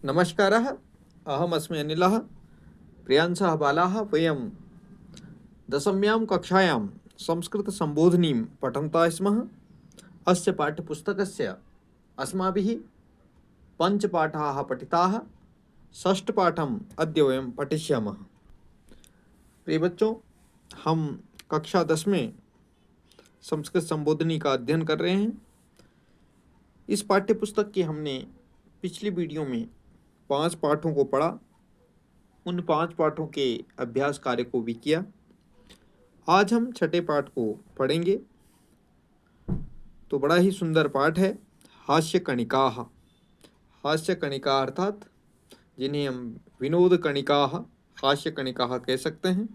नमस्कारः। अहमस्मि अनिलः। प्रियांशः बालाः वयं दशम्यां कक्षायां संस्कृतसम्बोधिनीं पठन्तः स्मः। अस्य पाठ्यपुस्तकस्य अस्माभिः पञ्चपाठाः पठिताः। षष्ठपाठम् अद्य वयं पठिष्यामः। प्रिय बच्चों, हम कक्षा 10 में संस्कृत संबोधिनी का अध्ययन कर रहे हैं। इस पाठ्यपुस्तक की हमने पिछली वीडियो में 5 पाठों को पढ़ा। उन 5 पाठों के अभ्यास कार्य को भी किया। आज हम छठे पाठ को पढ़ेंगे। तो बड़ा ही सुंदर पाठ है, हास्य कणिकाः। हास्य कणिका अर्थात जिन्हें हम विनोद कणिकाः, हास्य कणिकाः कह सकते हैं।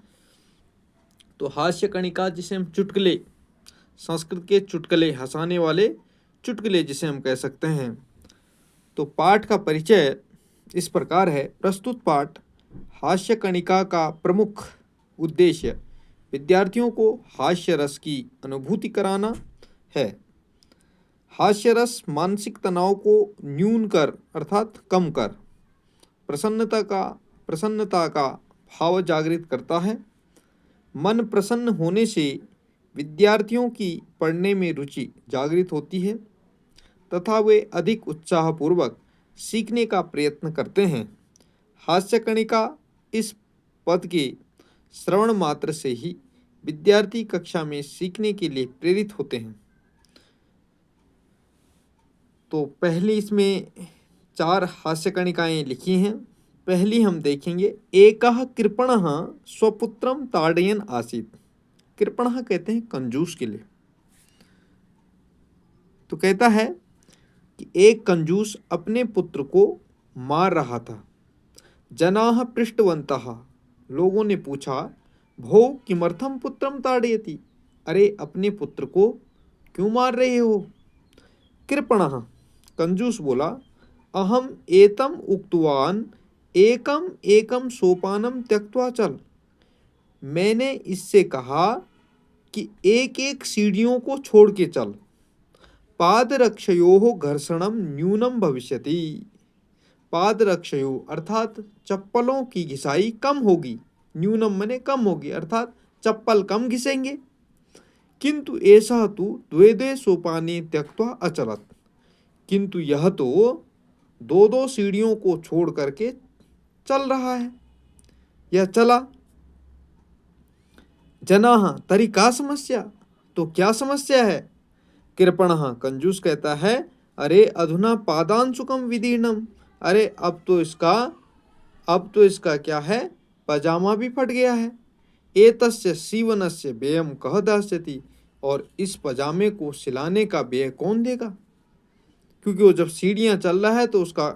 तो हास्य कणिका जिसे हम चुटकुले, संस्कृत के चुटकुले, हंसाने वाले चुटकुले जिसे हम कह सकते हैं। तो पाठ का परिचय इस प्रकार है। प्रस्तुत पाठ हास्य कणिका का प्रमुख उद्देश्य विद्यार्थियों को हास्य रस की अनुभूति कराना है। हास्य रस मानसिक तनाव को न्यून कर अर्थात कम कर प्रसन्नता का भाव जागृत करता है। मन प्रसन्न होने से विद्यार्थियों की पढ़ने में रुचि जागृत होती है तथा वे अधिक उत्साहपूर्वक सीखने का प्रयत्न करते हैं। हास्य कणिका इस पद के श्रवण मात्र से ही विद्यार्थी कक्षा में सीखने के लिए प्रेरित होते हैं। तो पहली इसमें 4 हास्य कणिकाएँ लिखी हैं। पहली हम देखेंगे, एकः कृपणः स्वपुत्रं ताडयन् आसीत्। कृपणः कहते हैं कंजूस के लिए। तो कहता है कि एक कंजूस अपने पुत्र को मार रहा था। जनाः पृष्टवन्तः, लोगों ने पूछा, भो किमर्थं पुत्रं ताड़यति, अरे अपने पुत्र को क्यों मार रहे हो। कृपणः, कंजूस बोला, अहम एतम उक्तवान एकम एकम सोपानम त्यक्त्वा चल। मैंने इससे कहा कि एक एक सीढ़ियों को छोड़ के चल। पादरक्षयोः घर्षणम न्यूनम भविष्यति। पादरक्षयो अर्थात चप्पलों की घिसाई कम होगी। न्यूनम मने कम होगी, अर्थात चप्पल कम घिसेंगे। किंतु ऐसा तो द्वे द्वे सोपाने त्यक्त्वा अचलत, किंतु यह तो 2-2 सीढ़ियों को छोड़ करके चल रहा है, यह चला। जनाः तरी का समस्या, तो क्या समस्या है। कृपणः, कंजूस कहता है, अरे अधुना पादांशुकम विदीर्णम, अरे अब तो इसका क्या है, पजामा भी फट गया है। एतस्य सीवनस्य व्ययम कह दास्यति, और इस पजामे को सिलाने का व्यय कौन देगा। क्योंकि वो जब सीढ़ियाँ चल रहा है तो उसका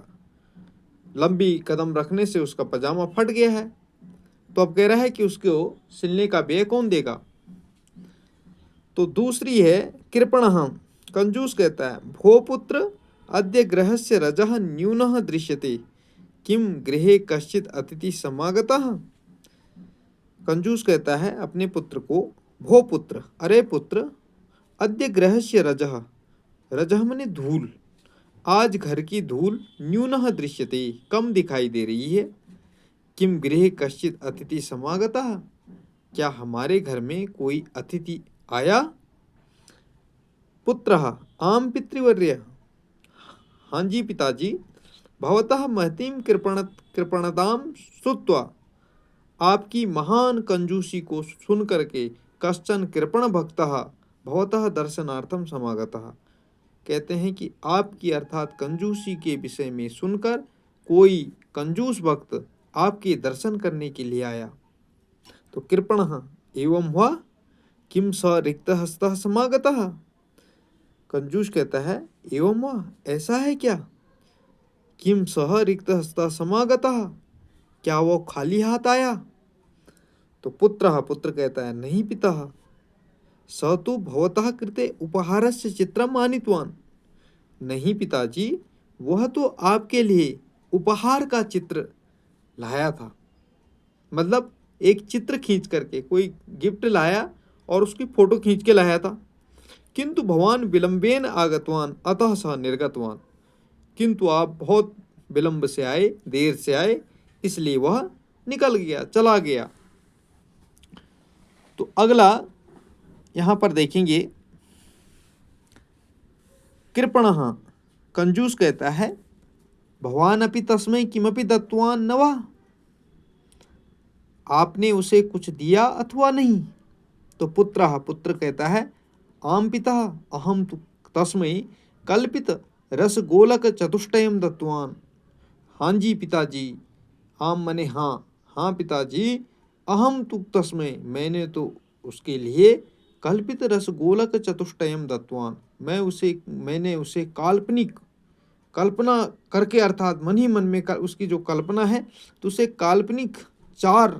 लंबी कदम रखने से उसका पजामा फट गया है। तो अब कह रहा है कि उसको सिलने का व्यय कौन देगा। तो दूसरी है कृपणः, कंजूस कहता है, भो पुत्र अद्य गृहस्य रजः न्यूनः दृश्यते, किम गृहे कश्चित् अतिथि समागतः। कंजूस कहता है अपने पुत्र को, भो पुत्र, अरे पुत्र, अद्य गृहस्य रजः, रजः मने धूल, आज घर की धूल न्यूनः दृश्यते, कम दिखाई दे रही है। किम गृहे कश्चित् अतिथि समागतः, क्या हमारे घर में कोई अतिथि आया। पुत्रः, आम पितृवर्य, हाँ जी पिताजी, भवतः महतीं कृपणतां श्रुत्वा, आपकी महान कंजूसी को सुन करके कश्चन कृपण भक्तः भवतः दर्शनार्थम समागतः। कहते हैं कि आपकी अर्थात कंजूसी के विषय में सुनकर कोई कंजूस भक्त आपके दर्शन करने के लिए आया। तो कृपणः, एवं हुआ, किम स रिक्तहस्तः समागतः। कंजूस कहता है, एवं हुआ, ऐसा है क्या। किम सह रिक्तहस्तः समागतः, क्या वो खाली हाथ आया। तो पुत्र कहता है, नहीं पिता, स तु भवतः कृते उपहारस्य चित्रम आनीतवान्। नहीं पिताजी, वह तो आपके लिए उपहार का चित्र लाया था। मतलब एक चित्र खींच करके कोई गिफ्ट लाया और उसकी फोटो खींच के लाया था। किंतु भवान विलंबेन आगतवान अतः सह निर्गतवान, किंतु आप बहुत विलंब से आए, देर से आए, इसलिए वह निकल गया, चला गया। तो अगला यहाँ पर देखेंगे, कृपणः, कंजूस कहता है भवान अपि तस्मै किमपि दत्तवान न वा, आपने उसे कुछ दिया अथवा नहीं। तो पुत्रः, पुत्र कहता है आम पिता अहम तु तस्मै कल्पित रसगोलक चतुष्टयम दत्तवान। हाँ जी पिताजी, आम मने हाँ, हाँ पिताजी, अहम तु तस्मै, मैंने तो उसके लिए कल्पित रसगोलक चतुष्टयम दत्तवान, मैंने उसे काल्पनिक, कल्पना करके, अर्थात मन ही मन में उसकी जो कल्पना है, तो उसे काल्पनिक 4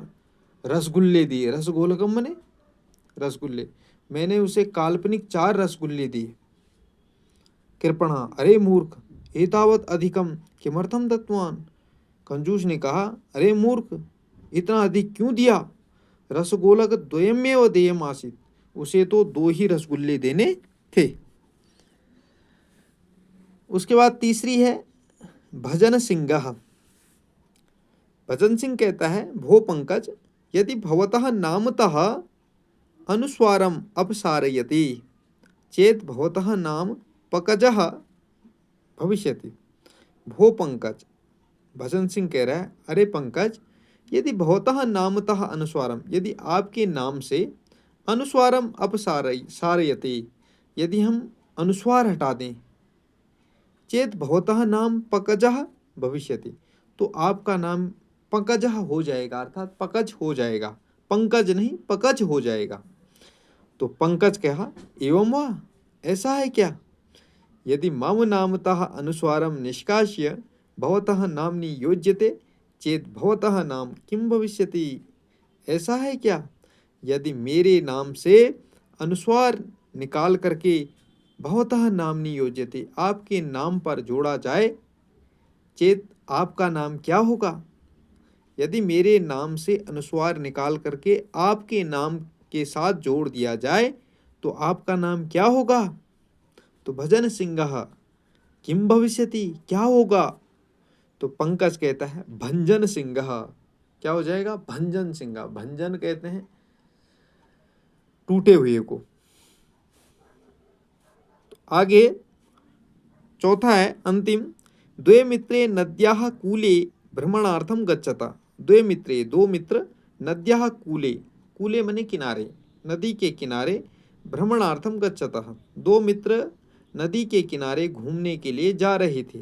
रसगुल्ले दिए। रसगोलकम मने रसगुल्ले, मैंने उसे काल्पनिक 4 रसगुल्ले दिए। कृपणा, अरे मूर्ख, एतावत अधिकम किमर्थम दत्तवान। कंजूस ने कहा, अरे मूर्ख, इतना अधिक क्यों दिया। रसगोलक द्वयमेव देयम आसीत, उसे तो 2 ही रसगुल्ले देने थे। उसके बाद तीसरी है भजन सिंह। भजन सिंह कहता है भो पंकज, यदि भवतः नामतः अनुस्वारम अपसारयति चेत भवतः नाम पकजः भविष्यति। भो पंकज, भजन सिंह कह रहा है, अरे पंकज, यदि भवतः नामतः अनुस्वारम, यदि आपके नाम से अनुस्वारम अपसारयति, यदि हम अनुस्वार हटा दें, चेत भवतः नाम पकजः भविष्यति, तो आपका नाम पंकजः हो जाएगा, अर्थात पकज हो जाएगा, पंकज नहीं पकज हो जाएगा। तो पंकज कहा, एवं वा, ऐसा है क्या। यदि मम नामतः अनुस्वारम निष्कास्य भवतः नामनि योज्यते चेत भवतः नाम किम भविष्यति। ऐसा है क्या, यदि मेरे नाम से अनुस्वार निकाल करके भवतः नामनि योज्यते, आपके नाम पर जोड़ा जाए, चेत, आपका नाम क्या होगा। यदि मेरे नाम से अनुस्वार निकाल करके आपके नाम के साथ जोड़ दिया जाए, तो आपका नाम क्या होगा। तो भजन सिंह किम भविष्यति, क्या होगा। तो पंकज कहता है भंजन सिंह, क्या हो जाएगा, भंजन सिंह। भंजन कहते हैं टूटे हुए को। तो आगे चौथा है अंतिम, द्वे मित्रे नद्याः कूले भ्रमणार्थम गच्छता। द्वे मित्रे, 2 मित्र, नद्याः कूले, कूले मने किनारे, नदी के किनारे, भ्रमणार्थम गच्छतः, 2 मित्र नदी के किनारे घूमने के लिए जा रहे थे।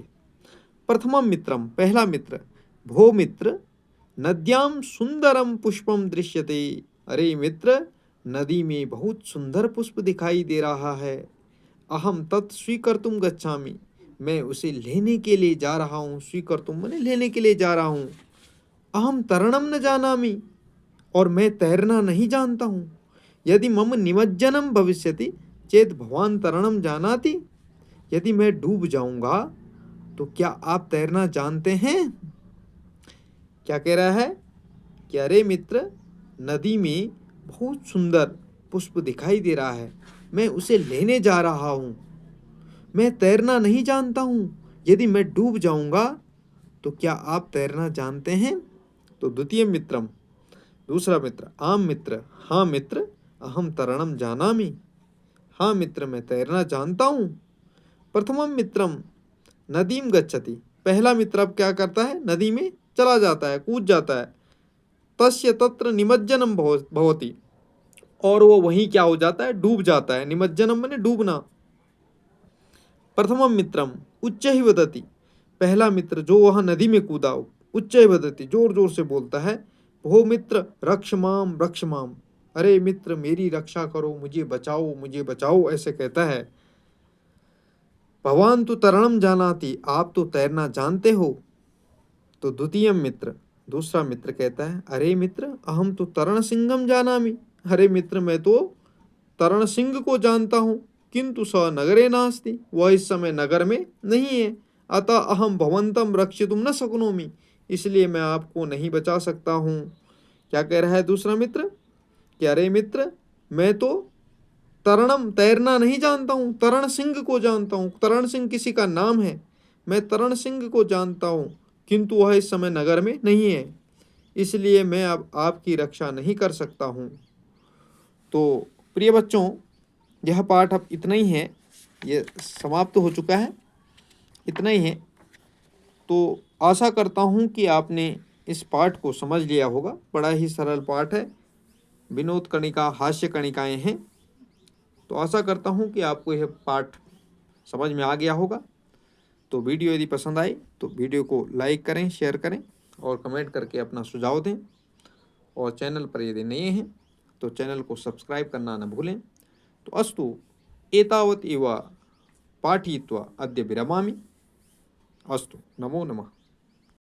प्रथमम मित्रम, पहला मित्र, भो मित्र, नद्याम सुंदरम पुष्पम दृश्यते। अरे मित्र, नदी में बहुत सुंदर पुष्प दिखाई दे रहा है। अहम तत् स्वीकर्तुम गच्छामि, मैं उसे लेने के लिए जा रहा हूँ। स्वीकर्तुम मने लेने के लिए जा रहा हूँ। अहम तरणम न जानामि, और मैं तैरना नहीं जानता हूँ। यदि मम निमज्जनम भविष्यति चेत भवान तरणम जानाति, यदि मैं डूब जाऊंगा तो क्या आप तैरना जानते हैं। क्या कह रहा है कि अरे मित्र, नदी में बहुत सुंदर पुष्प दिखाई दे रहा है, मैं उसे लेने जा रहा हूँ, मैं तैरना नहीं जानता हूँ, यदि मैं डूब जाऊंगा तो क्या आप तैरना जानते हैं। तो द्वितीय मित्रम, दूसरा मित्र, आम मित्र, हाँ मित्र, अहम तरणम जानामि, हाँ मित्र, मैं तैरना जानता हूँ। प्रथमम मित्रम नदीम गच्छति, पहला मित्र अब क्या करता है, नदी में चला जाता है, कूद जाता है। तस्य तत्र निमज्जनम भवति, और वो वहीं क्या हो जाता है, डूब जाता है। निमज्जनम माने डूबना। प्रथमम मित्रम उच्च ही वदति, पहला मित्र जो वह नदी में कूदा, उच्च ही वदति, जोर जोर से बोलता है, भो मित्र रक्ष माम रक्ष माम, अरे मित्र मेरी रक्षा करो, मुझे बचाओ, मुझे बचाओ, ऐसे कहता है। भवान तो तरणम जानाति, आप तो तैरना जानते हो। तो द्वितीय मित्र, दूसरा मित्र कहता है, अरे मित्र अहम तो तरण सिंहम जानामि, अरे मित्र मैं तो तरण सिंह को जानता हूँ, किंतु स नगरे नास्ति, वह इस समय नगर में नहीं है। अतः अहम भवंतम रक्षितुम न शक्नोमि, इसलिए मैं आपको नहीं बचा सकता हूँ। क्या कह रहा है दूसरा मित्र कि अरे मित्र, मैं तो तरणम, तैरना नहीं जानता हूँ, तरण सिंह को जानता हूँ। तरण सिंह किसी का नाम है, मैं तरण सिंह को जानता हूँ, किंतु वह इस समय नगर में नहीं है, इसलिए मैं अब आपकी रक्षा नहीं कर सकता हूँ। तो प्रिय बच्चों, यह पाठ अब इतना ही है, ये समाप्त हो चुका है, इतना ही है। तो आशा करता हूँ कि आपने इस पाठ को समझ लिया होगा। बड़ा ही सरल पाठ है, विनोद कणिका, हास्य कणिकाएँ हैं। तो आशा करता हूँ कि आपको यह पाठ समझ में आ गया होगा। तो वीडियो यदि पसंद आए तो वीडियो को लाइक करें, शेयर करें और कमेंट करके अपना सुझाव दें। और चैनल पर यदि नए हैं तो चैनल को सब्सक्राइब करना न भूलें। तो अस्तु एतावत् एव पाठयित्वा अद्य विरमामि। अस्तु, नमो नमः।